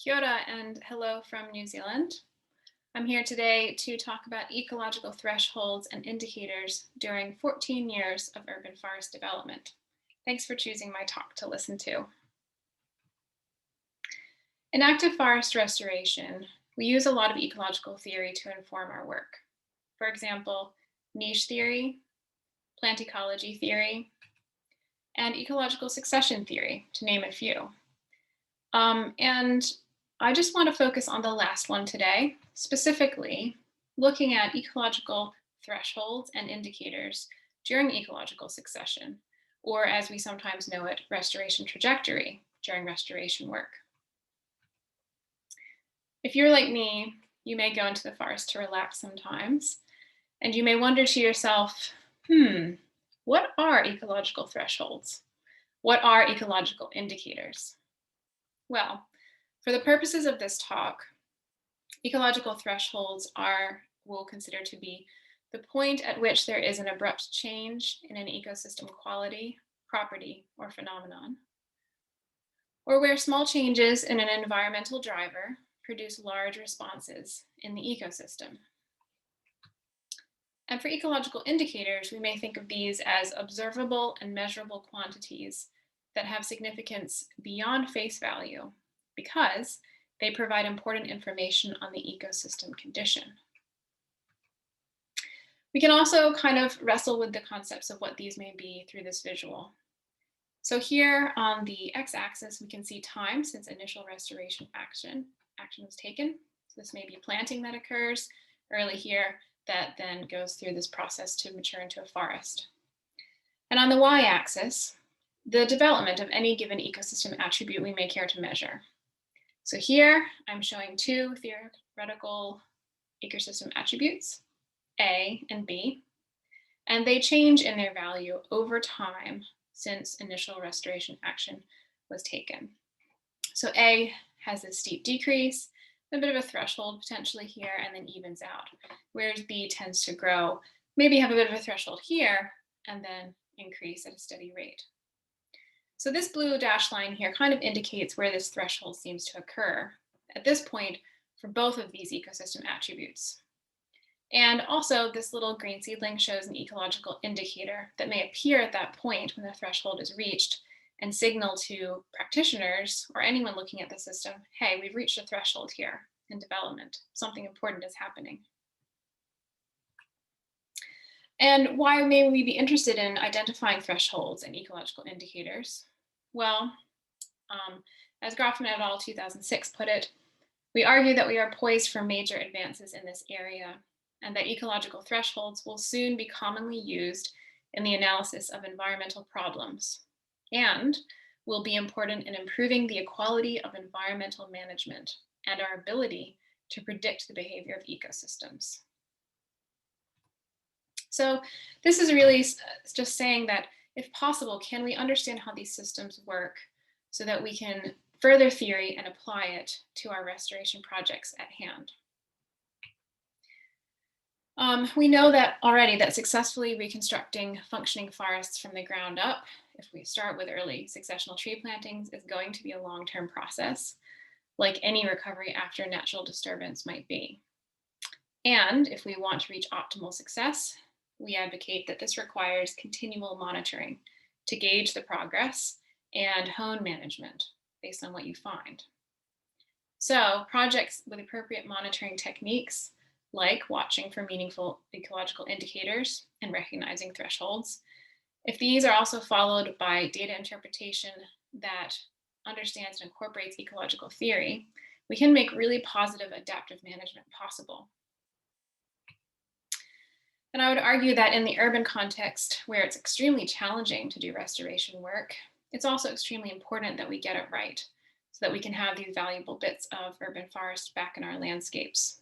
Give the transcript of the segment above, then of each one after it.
Kia ora and hello from New Zealand. I'm here today to talk about ecological thresholds and indicators during 14 years of urban forest development. Thanks for choosing my talk to listen to. In active forest restoration, we use a lot of ecological theory to inform our work. For example, niche theory, plant ecology theory, and ecological succession theory, to name a few. And I just want to focus on the last one today, specifically looking at ecological thresholds and indicators during ecological succession, or as we sometimes know it, restoration trajectory during restoration work. If you're like me, you may go into the forest to relax sometimes, and you may wonder to yourself, what are ecological thresholds? What are ecological indicators? Well, for the purposes of this talk, ecological thresholds we'll consider to be the point at which there is an abrupt change in an ecosystem quality, property, or phenomenon, or where small changes in an environmental driver produce large responses in the ecosystem. And for ecological indicators, we may think of these as observable and measurable quantities that have significance beyond face value because they provide important information on the ecosystem condition. We can also kind of wrestle with the concepts of what these may be through this visual. So here on the x-axis, we can see time since initial restoration action was taken. So this may be planting that occurs early here that then goes through this process to mature into a forest. And on the y-axis, the development of any given ecosystem attribute we may care to measure. So here I'm showing two theoretical ecosystem attributes, A and B, and they change in their value over time since initial restoration action was taken. So A has a steep decrease, a bit of a threshold potentially here, and then evens out, whereas B tends to grow, maybe have a bit of a threshold here, and then increase at a steady rate. So this blue dashed line here kind of indicates where this threshold seems to occur at this point for both of these ecosystem attributes. And also this little green seedling shows an ecological indicator that may appear at that point when the threshold is reached and signal to practitioners or anyone looking at the system, hey, we've reached a threshold here in development, something important is happening. And why may we be interested in identifying thresholds and ecological indicators? Well, as Groffman et al. 2006 put it, we argue that we are poised for major advances in this area and that ecological thresholds will soon be commonly used in the analysis of environmental problems and will be important in improving the equality of environmental management and our ability to predict the behavior of ecosystems. So this is really just saying that if possible, can we understand how these systems work so that we can further theory and apply it to our restoration projects at hand? We know that already that successfully reconstructing functioning forests from the ground up, if we start with early successional tree plantings, is going to be a long-term process, like any recovery after natural disturbance might be. And if we want to reach optimal success, we advocate that this requires continual monitoring to gauge the progress and hone management based on what you find. So projects with appropriate monitoring techniques, like watching for meaningful ecological indicators and recognizing thresholds, if these are also followed by data interpretation that understands and incorporates ecological theory, we can make really positive adaptive management possible. And I would argue that in the urban context, where it's extremely challenging to do restoration work, it's also extremely important that we get it right so that we can have these valuable bits of urban forest back in our landscapes.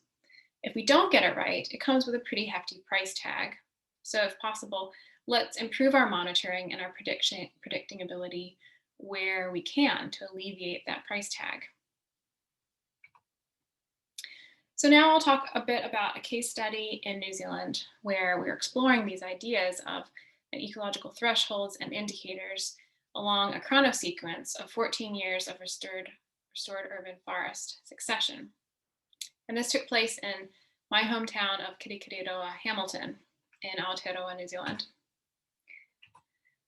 If we don't get it right, it comes with a pretty hefty price tag. So if possible, let's improve our monitoring and our predicting ability where we can to alleviate that price tag. So now I'll talk a bit about a case study in New Zealand where we're exploring these ideas of ecological thresholds and indicators along a chronosequence of 14 years of restored restored urban forest succession. And this took place in my hometown of Kirikiriroa, Hamilton, in Aotearoa, New Zealand.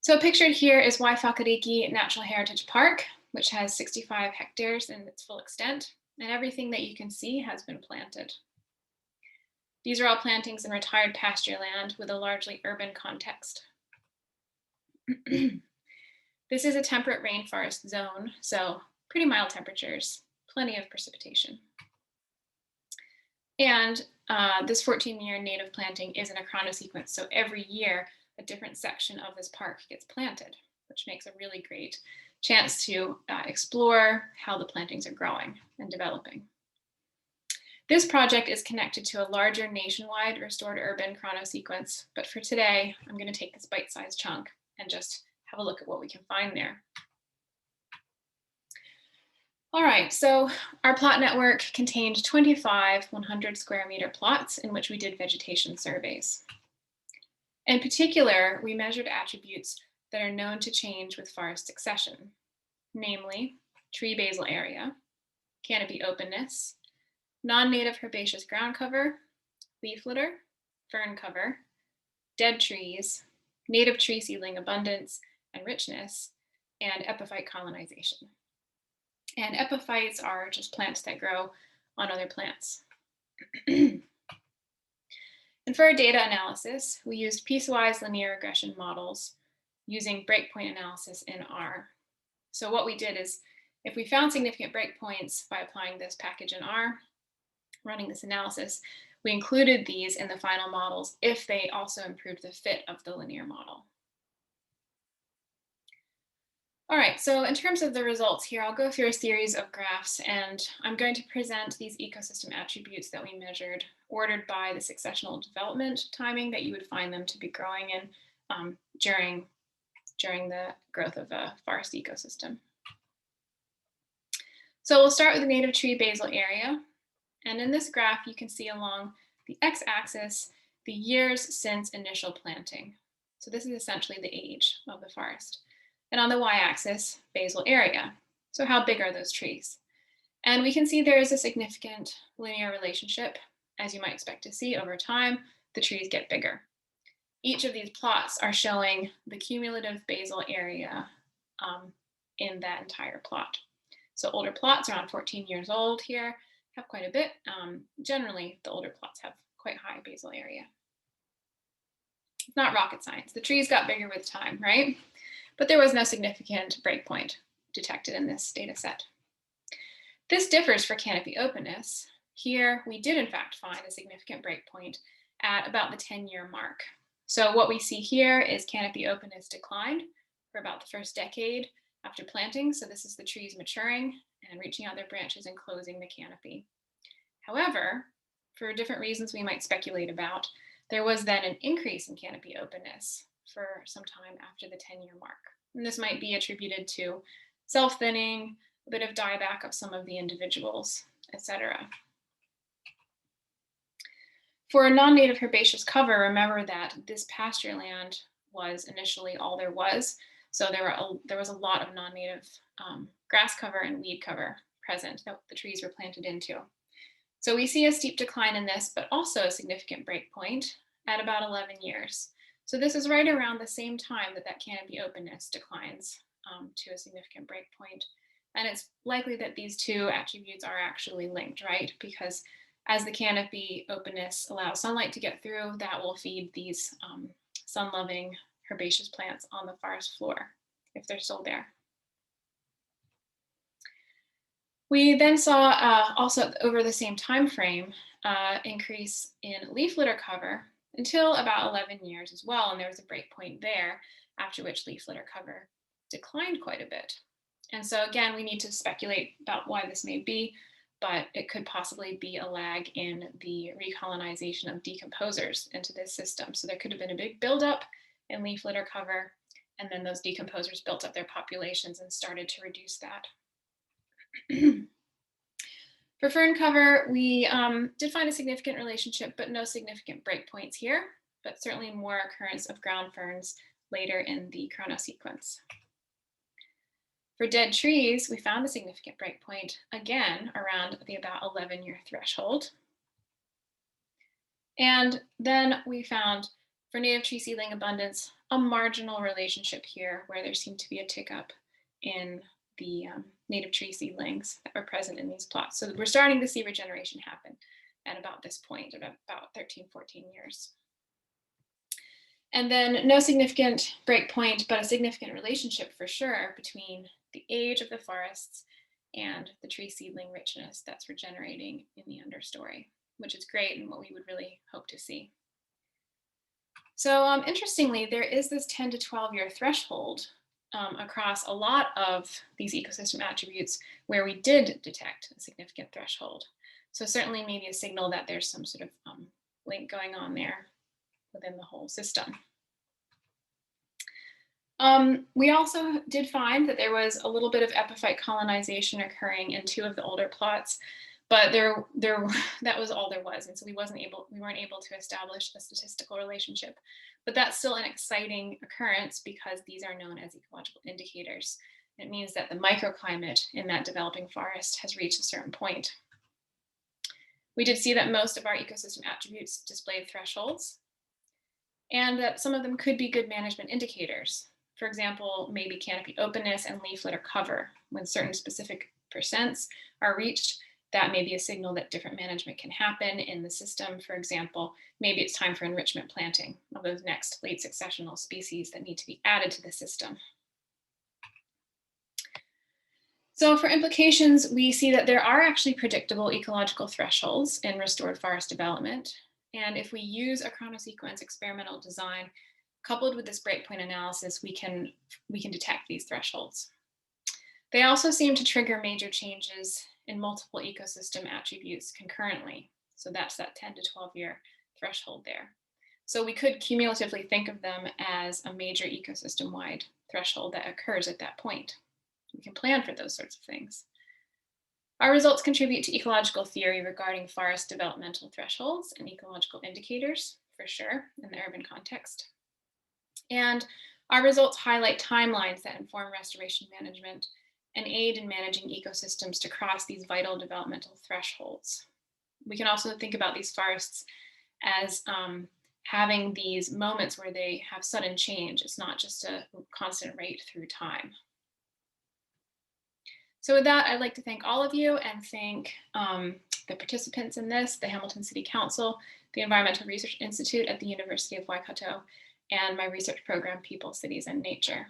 So pictured here is Waiwhakareke Natural Heritage Park, which has 65 hectares in its full extent, and everything that you can see has been planted. These are all plantings in retired pasture land with a largely urban context. This is a temperate rainforest zone, so pretty mild temperatures, plenty of precipitation. And this 14-year native planting is in a chronosequence, so every year a different section of this park gets planted, which makes a really great chance to explore how the plantings are growing and developing. This project is connected to a larger nationwide restored urban chronosequence, but for today, I'm going to take this bite-sized chunk and just have a look at what we can find there. All right, so our plot network contained 25 100 square meter plots in which we did vegetation surveys. In particular, we measured attributes that are known to change with forest succession, namely tree basal area, canopy openness, non-native herbaceous ground cover, leaf litter, fern cover, dead trees, native tree seedling abundance and richness, and epiphyte colonization. And epiphytes are just plants that grow on other plants. And for our data analysis, we used piecewise linear regression models using breakpoint analysis in R. So what we did is, if we found significant breakpoints by applying this package in R, running this analysis, we included these in the final models if they also improved the fit of the linear model. All right, so in terms of the results here, I'll go through a series of graphs, and I'm going to present these ecosystem attributes that we measured, ordered by the successional development timing that you would find them to be growing in during the growth of a forest ecosystem. So we'll start with the native tree basal area. And in this graph, you can see along the x-axis the years since initial planting. So this is essentially the age of the forest. And on the y-axis, basal area. So how big are those trees? And we can see there is a significant linear relationship. As you might expect to see over time, the trees get bigger. Each of these plots are showing the cumulative basal area in that entire plot. So older plots around 14 years old here have quite a bit. Generally, the older plots have quite high basal area. It's not rocket science. The trees got bigger with time, right? But there was no significant breakpoint detected in this data set. This differs for canopy openness. Here, we did in fact find a significant breakpoint at about the 10-year mark. So what we see here is canopy openness declined for about the first decade after planting. So this is the trees maturing and reaching out their branches and closing the canopy. However, for different reasons we might speculate about, there was then an increase in canopy openness for some time after the 10-year mark. And this might be attributed to self-thinning, a bit of dieback of some of the individuals, etc. For a non-native herbaceous cover, remember that this pasture land was initially all there was. So there was a lot of non-native grass cover and weed cover present that the trees were planted into. So we see a steep decline in this, but also a significant breakpoint at about 11 years. So this is right around the same time that canopy openness declines to a significant breakpoint. And it's likely that these two attributes are actually linked, right? Because as the canopy openness allows sunlight to get through, that will feed these sun-loving herbaceous plants on the forest floor, if they're still there. We then saw also over the same time frame increase in leaf litter cover until about 11 years as well, and there was a breakpoint there, after which leaf litter cover declined quite a bit. And so again, we need to speculate about why this may be, but it could possibly be a lag in the recolonization of decomposers into this system. So there could have been a big buildup in leaf litter cover, and then those decomposers built up their populations and started to reduce that. For fern cover, we did find a significant relationship, but no significant breakpoints here, but certainly more occurrence of ground ferns later in the chronosequence. For dead trees, we found a significant breakpoint, again, around the about 11-year threshold. And then we found for native tree seedling abundance, a marginal relationship here where there seemed to be a tick up in the native tree seedlings that were present in these plots. So we're starting to see regeneration happen at about this point, at about 13, 14 years. And then no significant breakpoint, but a significant relationship for sure between the age of the forests and the tree seedling richness that's regenerating in the understory, which is great and what we would really hope to see. So interestingly, there is this 10 to 12-year threshold across a lot of these ecosystem attributes where we did detect a significant threshold. So certainly maybe a signal that there's some sort of link going on there within the whole system. We also did find that there was a little bit of epiphyte colonization occurring in 2 of the older plots, but that was all there was, and so we weren't able to establish a statistical relationship. But that's still an exciting occurrence because these are known as ecological indicators. It means that the microclimate in that developing forest has reached a certain point. We did see that most of our ecosystem attributes displayed thresholds, and that some of them could be good management indicators. For example, maybe canopy openness and leaf litter cover. When certain specific percents are reached, that may be a signal that different management can happen in the system. For example, maybe it's time for enrichment planting of those next late successional species that need to be added to the system. So for implications, we see that there are actually predictable ecological thresholds in restored forest development. And if we use a chronosequence experimental design, coupled with this breakpoint analysis, we can detect these thresholds. They also seem to trigger major changes in multiple ecosystem attributes concurrently. So that's that 10 to 12-year threshold there. So we could cumulatively think of them as a major ecosystem-wide threshold that occurs at that point. We can plan for those sorts of things. Our results contribute to ecological theory regarding forest developmental thresholds and ecological indicators, for sure, in the urban context. And our results highlight timelines that inform restoration management and aid in managing ecosystems to cross these vital developmental thresholds. We can also think about these forests as having these moments where they have sudden change. It's not just a constant rate through time. So with that, I'd like to thank all of you and thank the participants in this, the Hamilton City Council, the Environmental Research Institute at the University of Waikato, and my research program, People, Cities, and Nature.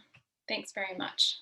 Thanks very much.